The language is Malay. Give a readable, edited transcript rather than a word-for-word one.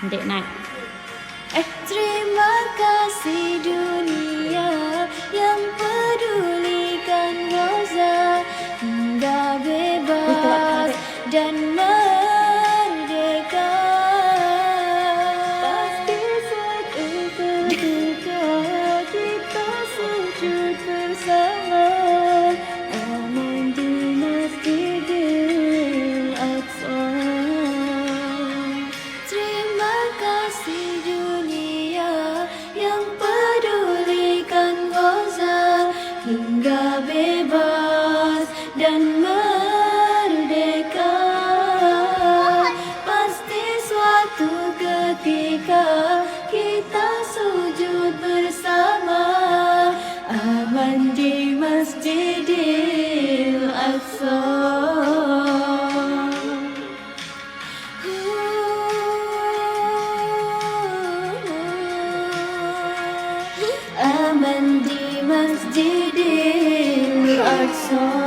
Dek naik. Terima kasih dunia yang pedulikan Gaza hingga bebas dan merdeka. Pasti suatu ketika kita sujud bersama, aman di Masjidil Aqsa. Terima kasih dunia yang pedulikan Gaza hingga bebas dan merdeka. Pasti suatu ketika kita sujud bersama, aman di Masjidil Aqsa. Aman di Masjidil Aqsa.